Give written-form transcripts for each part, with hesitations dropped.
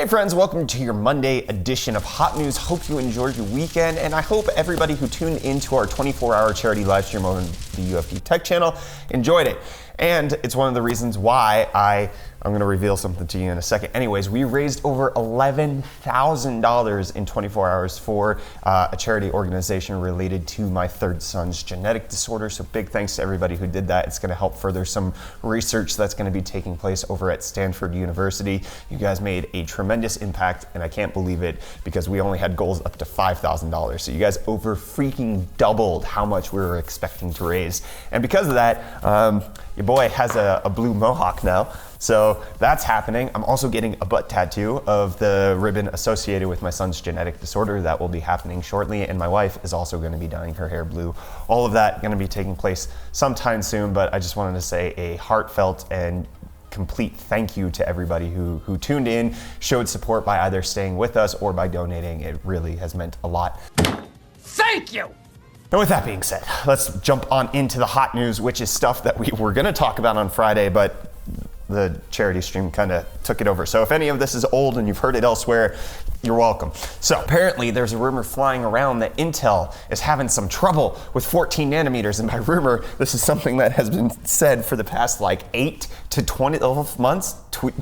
Hey friends, welcome to your Monday edition of Hot News. Hope you enjoyed your weekend, and I hope everybody who tuned into our 24-hour charity live stream on the UFD Tech channel enjoyed it. And it's one of the reasons why I'm going to reveal something to you in a second. Anyways, we raised over $11,000 in 24 hours for a charity organization related to my third son's genetic disorder. So big thanks to everybody who did that. It's going to help further some research that's going to be taking place over at Stanford University. You guys made a tremendous impact, and I can't believe it because we only had goals up to $5,000. So you guys over freaking doubled how much we were expecting to raise. And because of that, your boy has a blue mohawk now. So that's happening. I'm also getting a butt tattoo of the ribbon associated with my son's genetic disorder. That will be happening shortly. And my wife is also going to be dyeing her hair blue. All of that going to be taking place sometime soon, but I just wanted to say a heartfelt and complete thank you to everybody who tuned in, showed support by either staying with us or by donating. It really has meant a lot. Thank you! And with that being said, let's jump on into the hot news, which is stuff that we were going to talk about on Friday, but the charity stream kind of took it over. So if any of this is old and you've heard it elsewhere, you're welcome. So apparently there's a rumor flying around that Intel is having some trouble with 14 nanometers. And by rumor, this is something that has been said for the past like 8 to 12 months, 8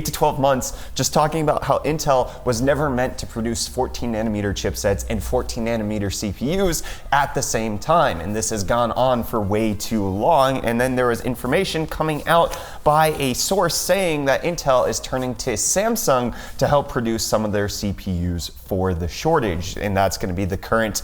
to 12 months, just talking about how Intel was never meant to produce 14 nanometer chipsets and 14 nanometer CPUs at the same time. And this has gone on for way too long. And then there was information coming out by a source saying that Intel is turning to Samsung to help produce some of their CPUs for the shortage. And that's going to be the current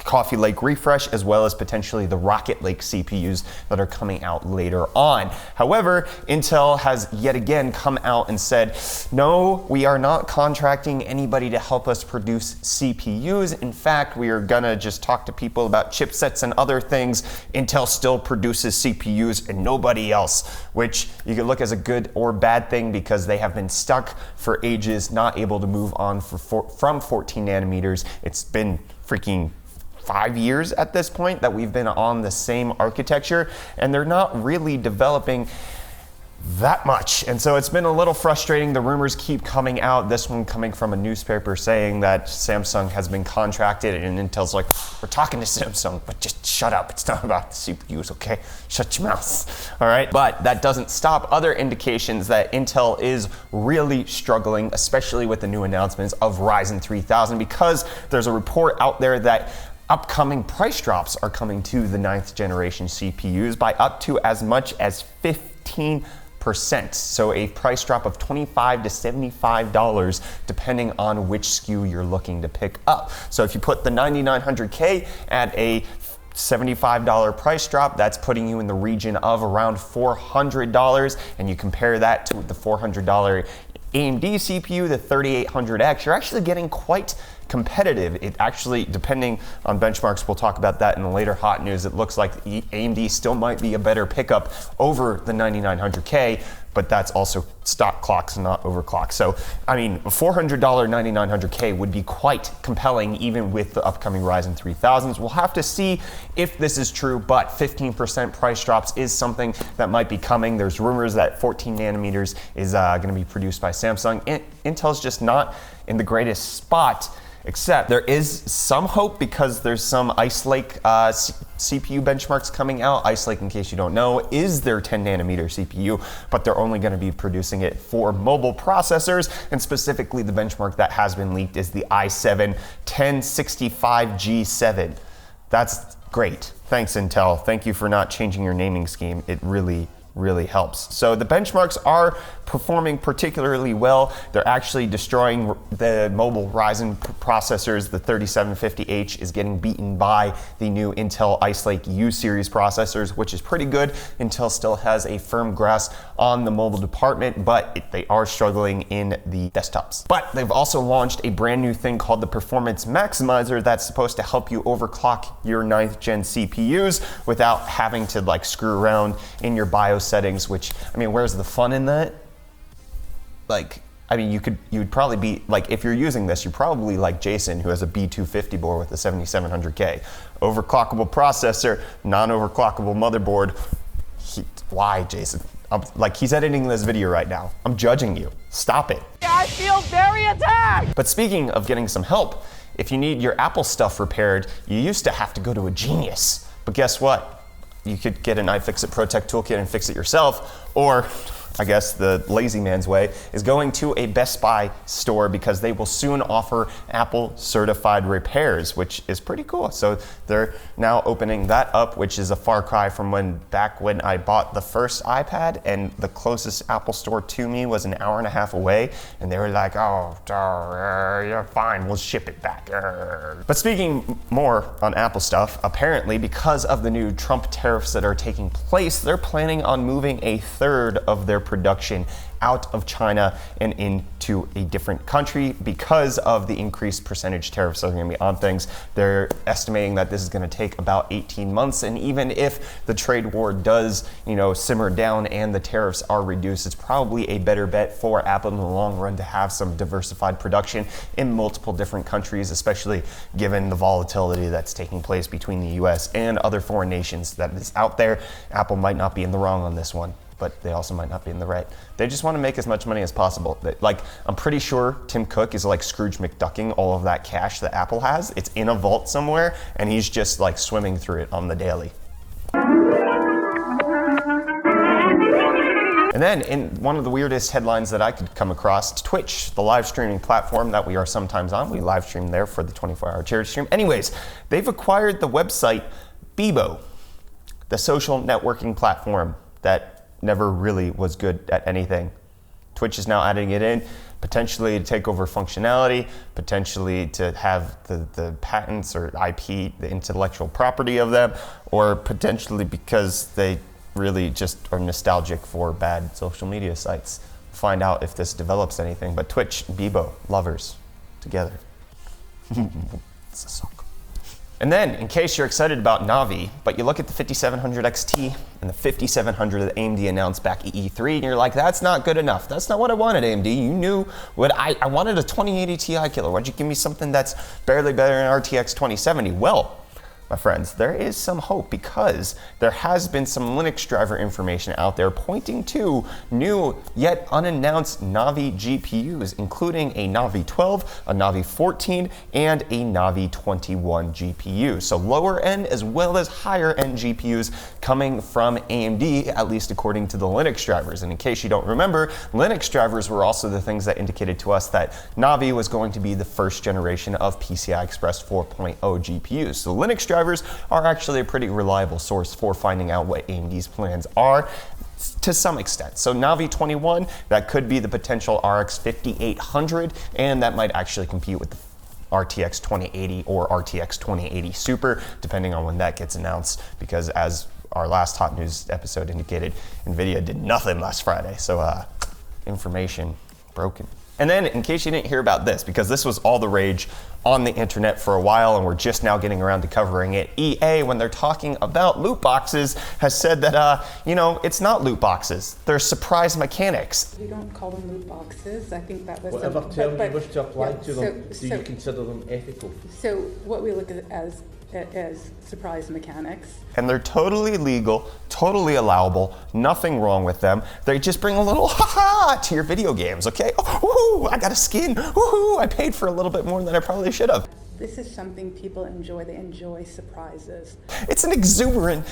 Coffee Lake refresh, as well as potentially the Rocket Lake CPUs that are coming out later on. However, Intel has yet again come out and said, no, we are not contracting anybody to help us produce CPUs. In fact, we are gonna just talk to people about chipsets and other things. Intel still produces CPUs and nobody else, which you could look as a good or bad thing because they have been stuck for ages, not able to move on from 14 nanometers. It's been freaking 5 years at this point that we've been on the same architecture, and they're not really developing that much. And so it's been a little frustrating. The rumors keep coming out. This one coming from a newspaper saying that Samsung has been contracted, and Intel's like, we're talking to Samsung, but just shut up. It's not about the CPUs, okay? Shut your mouth, all right? But that doesn't stop other indications that Intel is really struggling, especially with the new announcements of Ryzen 3000, because there's a report out there that upcoming price drops are coming to the 9th generation CPUs by up to as much as 15%. So a price drop of $25 to $75 depending on which SKU you're looking to pick up. So if you put the 9900K at a $75 price drop, that's putting you in the region of around $400, and you compare that to the $400 AMD CPU, the 3800X, you're actually getting quite competitive. It actually, depending on benchmarks, we'll talk about that in the later hot news, it looks like AMD still might be a better pickup over the 9900K, but that's also stock clocks and not overclock. So, I mean, a $400 9900K would be quite compelling even with the upcoming Ryzen 3000s. We'll have to see if this is true, but 15% price drops is something that might be coming. There's rumors that 14 nanometers is gonna be produced by Samsung. Intel's just not in the greatest spot, except there is some hope because there's some Ice Lake CPU benchmarks coming out. Ice Lake, in case you don't know, is their 10 nanometer CPU, but they're only going to be producing it for mobile processors, and specifically the benchmark that has been leaked is the i7 1065G7. That's great. Thanks, Intel. Thank you for not changing your naming scheme. It really helps. So the benchmarks are performing particularly well. They're actually destroying the mobile Ryzen processors. The 3750H is getting beaten by the new Intel Ice Lake U series processors, which is pretty good. Intel still has a firm grasp on the mobile department, but they are struggling in the desktops. But they've also launched a brand new thing called the Performance Maximizer that's supposed to help you overclock your 9th gen CPUs without having to like screw around in your BIOS settings, which, I mean, where's the fun in that? Like, I mean, you'd probably be, like, if you're using this, you're probably like Jayson, who has a B250 board with a 7700K. Overclockable processor, non-overclockable motherboard. Why, Jayson? Like, he's editing this video right now. I'm judging you. Stop it. I feel very attacked! But speaking of getting some help, if you need your Apple stuff repaired, you used to have to go to a genius. But guess what? You could get an iFixit ProTech toolkit and fix it yourself, or I guess the lazy man's way is going to a Best Buy store, because they will soon offer Apple certified repairs, which is pretty cool. So they're now opening that up, which is a far cry from back when I bought the first iPad, and the closest Apple store to me was an hour and a half away, and they were like, oh, you're fine, we'll ship it back. But speaking more on Apple stuff, apparently because of the new Trump tariffs that are taking place, they're planning on moving a third of their production out of China and into a different country because of the increased percentage tariffs that are going to be on things. They're estimating that this is going to take about 18 months, and even if the trade war does, simmer down and the tariffs are reduced, it's probably a better bet for Apple in the long run to have some diversified production in multiple different countries, especially given the volatility that's taking place between the US and other foreign nations that is out there. Apple might not be in the wrong on this one, but they also might not be in the right. They just want to make as much money as possible. I'm pretty sure Tim Cook is like Scrooge McDucking all of that cash that Apple has. It's in a vault somewhere, and he's just like swimming through it on the daily. And then in one of the weirdest headlines that I could come across, Twitch, the live streaming platform that we are sometimes on, we live stream there for the 24-hour charity stream. Anyways, they've acquired the website Bebo, the social networking platform that never really was good at anything. Twitch is now adding it in, potentially to take over functionality, potentially to have the patents or IP, the intellectual property of them, or potentially because they really just are nostalgic for bad social media sites. Find out if this develops anything. But Twitch, Bebo, lovers, together. It's a song. And then, in case you're excited about Navi, but you look at the 5700 XT and the 5700 that AMD announced back at E3, and you're like, that's not good enough. That's not what I wanted, AMD. You knew what I wanted, a 2080 Ti killer. Why'd you give me something that's barely better than RTX 2070? Well, my friends, there is some hope, because there has been some Linux driver information out there pointing to new yet unannounced Navi GPUs, including a Navi 12, a Navi 14, and a Navi 21 GPU. So lower end as well as higher end GPUs coming from AMD, at least according to the Linux drivers. And in case you don't remember, Linux drivers were also the things that indicated to us that Navi was going to be the first generation of PCI Express 4.0 GPUs. So Linux drivers are actually a pretty reliable source for finding out what AMD's plans are to some extent. So Navi 21, that could be the potential RX 5800, and that might actually compete with the RTX 2080 or RTX 2080 Super, depending on when that gets announced, because as our last Hot News episode indicated, NVIDIA did nothing last Friday, so information broken. And then, in case you didn't hear about this, because this was all the rage on the internet for a while and we're just now getting around to covering it, EA, when they're talking about loot boxes, has said that, it's not loot boxes. They're surprise mechanics. We don't call them loot boxes. I think that was whatever term you wish to apply to them, do you consider them ethical? So what we look at as surprise mechanics. And they're totally legal, totally allowable, nothing wrong with them. They just bring a little ha-ha to your video games, okay? Oh, I got a skin. Woohoo, I paid for a little bit more than I probably should have. This is something people enjoy. They enjoy surprises. It's an exuberant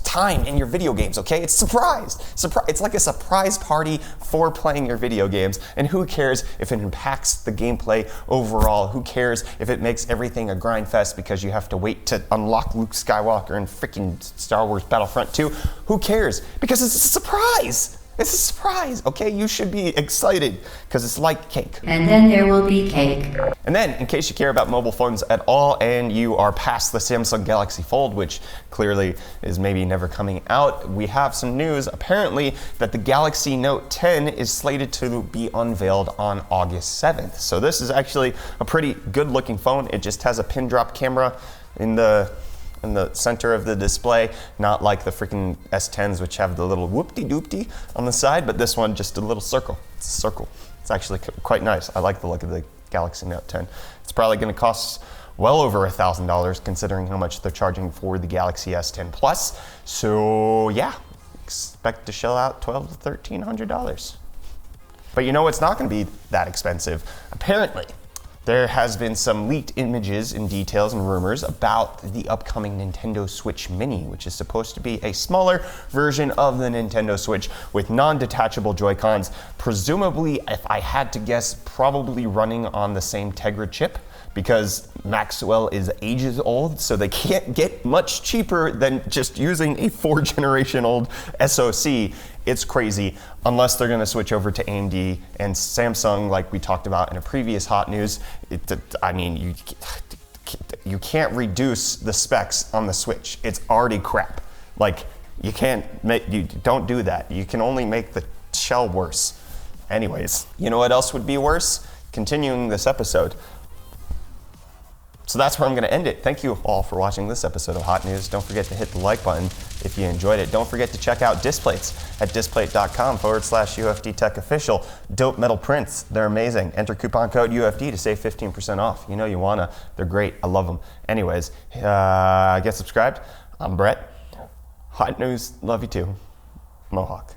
time in your video games, okay? It's it's like a surprise party for playing your video games. And who cares if it impacts the gameplay overall? Who cares if it makes everything a grind fest because you have to wait to unlock Luke Skywalker in freaking Star Wars Battlefront 2? Who cares? Because it's a surprise. It's a surprise, okay? You should be excited because it's like cake. And then there will be cake. And then, in case you care about mobile phones at all and you are past the Samsung Galaxy Fold, which clearly is maybe never coming out, we have some news apparently that the Galaxy Note 10 is slated to be unveiled on August 7th. So this is actually a pretty good looking phone. It just has a pin drop camera in the center of the display, not like the freaking S10s, which have the little whoop-de-doop-de on the side, but this one just a little circle. It's a circle. It's actually quite nice. I like the look of the Galaxy Note 10. It's probably going to cost well over $1,000 considering how much they're charging for the Galaxy S10 Plus. So yeah, expect to shell out $1,200 to $1,300. But you know it's not going to be that expensive. Apparently, there has been some leaked images and details and rumors about the upcoming Nintendo Switch Mini, which is supposed to be a smaller version of the Nintendo Switch with non-detachable Joy-Cons, presumably, if I had to guess, probably running on the same Tegra chip, because Maxwell is ages old, so they can't get much cheaper than just using a 4-generation-old SoC. It's crazy, unless they're gonna switch over to AMD and Samsung, like we talked about in a previous hot news. You can't reduce the specs on the Switch. It's already crap. Like, you don't do that. You can only make the shell worse. Anyways, you know what else would be worse? Continuing this episode. So that's where I'm going to end it. Thank you all for watching this episode of Hot News. Don't forget to hit the like button if you enjoyed it. Don't forget to check out Displates at displate.com/UFD Tech Official. Dope metal prints. They're amazing. Enter coupon code UFD to save 15% off. You know you wanna. They're great. I love them. Anyways, get subscribed. I'm Brett. Hot News. Love you too. Mohawk.